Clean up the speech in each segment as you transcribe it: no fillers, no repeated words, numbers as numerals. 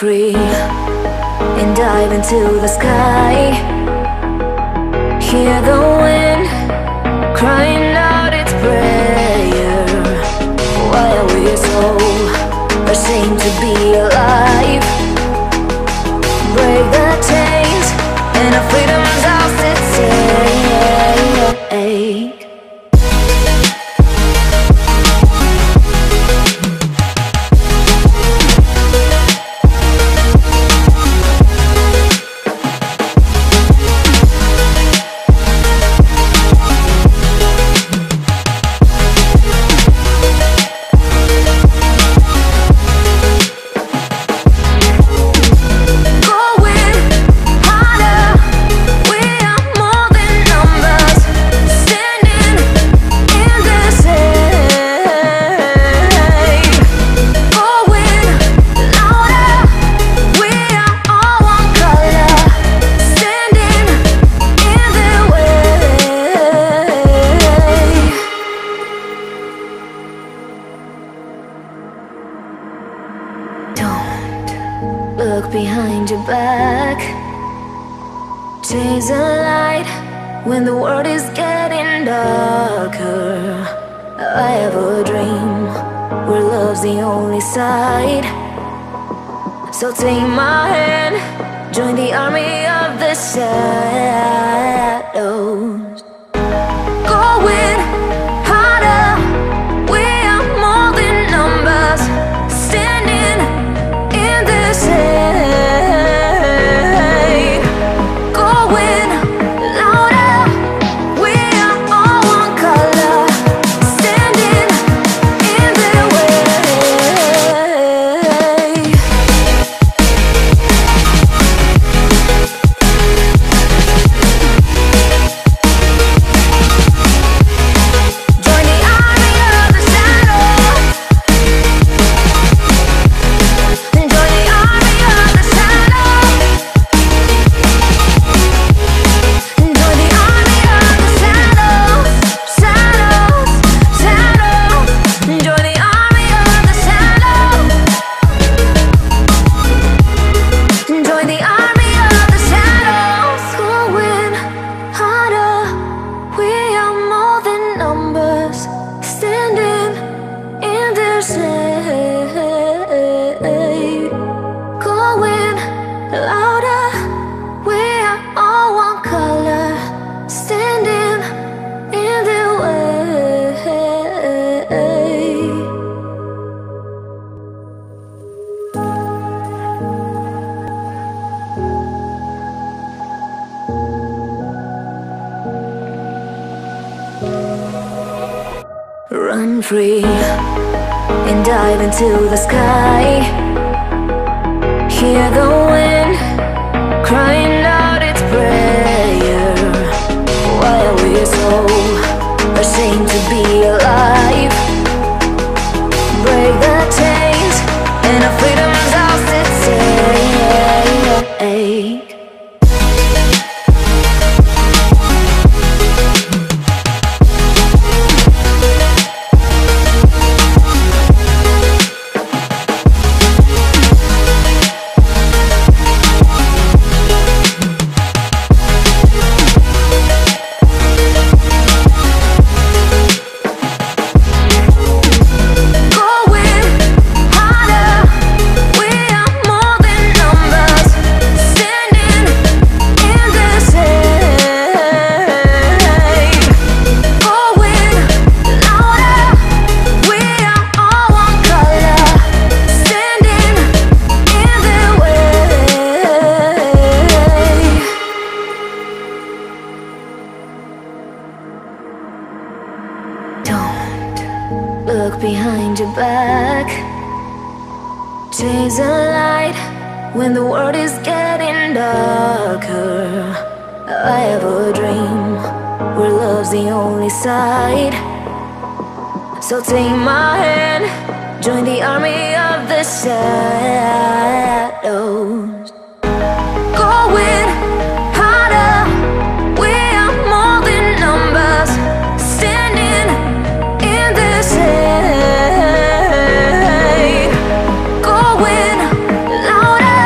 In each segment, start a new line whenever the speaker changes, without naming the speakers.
free and dive into the sky. Hear the wind crying out its prayer. Why are we so ashamed to be alive? Break the chains and our freedom's ours to take. Look behind your back. Chase a light when the world is getting darker. I have a dream where love's the only side. So take my hand, join the army of the shadows. Going harder, we are more than numbers, standing in this shade. Going louder, we are all one color, standing in their way. Join the army of the shadows. Join the army of the shadows. Join the army of the shadows. Shadows, shadows. Join the army of the shadows. Join the army of the shadows. Going harder, we are more than numbers, standing in their shade. Going louder, we are all one color, standing in their way. Run free and dive into the sky. Hear the wind crying out its prayer. Why are we so ashamed to be alive? Break the chains and our freedom's ours to take. Going harder, we are more than numbers, standing in the shade. Going louder, we are all one color, standing in their way. Don't look behind your back. Chase a light when the world is getting darker. I have a dream where love's the only side. So take my hand, join the army of the shadows. Going harder, we are more than numbers, standing in this shade. Going louder,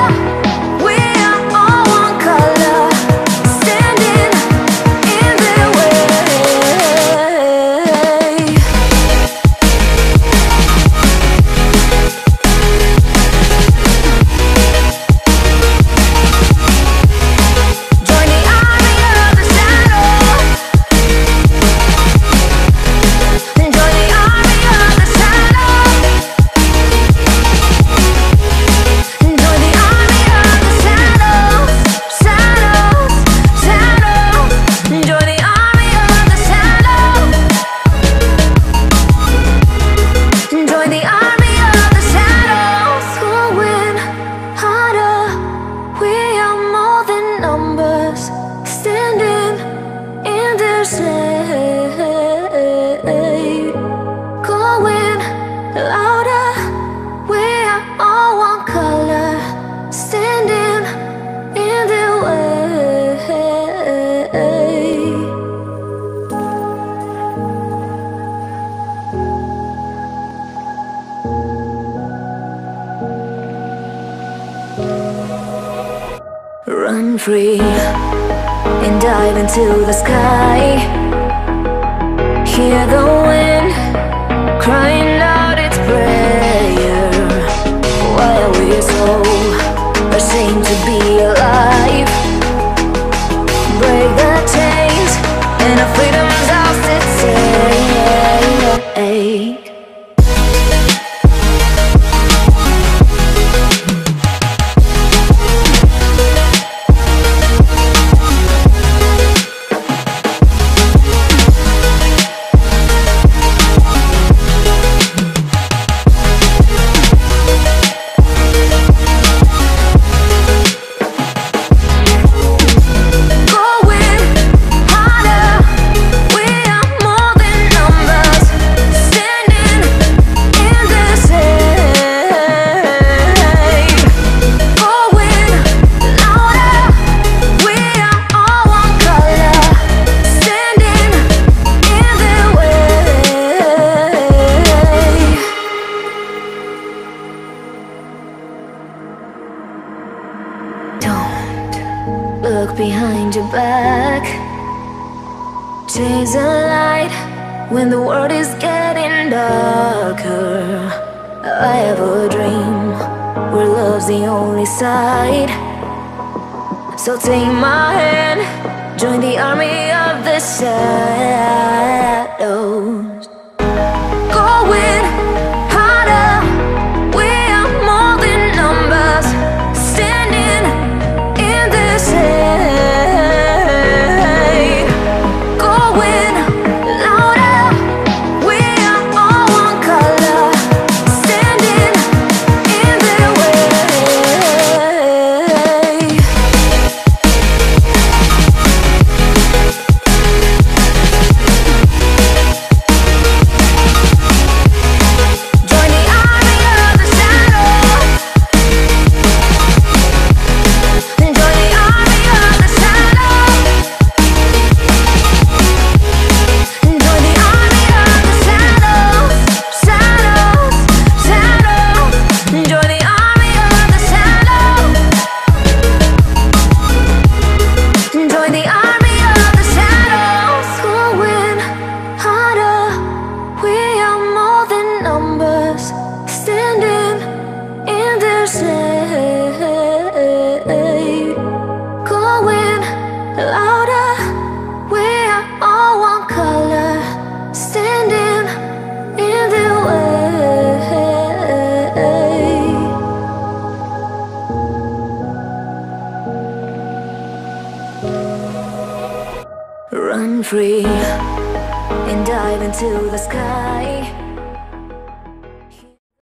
free and dive into the sky. Hear the wind crying out its prayer. Why are we so ashamed to be alive? Break the chains and our freedom's ours to take. Look behind your back. Chase the light when the world is getting darker. I have a dream where love's the only side. So take my hand, join the army of the shadows. Going harder, we are more than numbers, standing in this shade. Going louder, we are all one color, standing in their way. Join the army of the shadows. Join the army of the shadows. Join the army of the shadows. Shadows, shadows. Join the army of the shadows. Join the army of the shadows. Going harder, we are more than numbers, standing in their shade. Going louder, we are all one color, standing in their way. Run free and dive into the sky.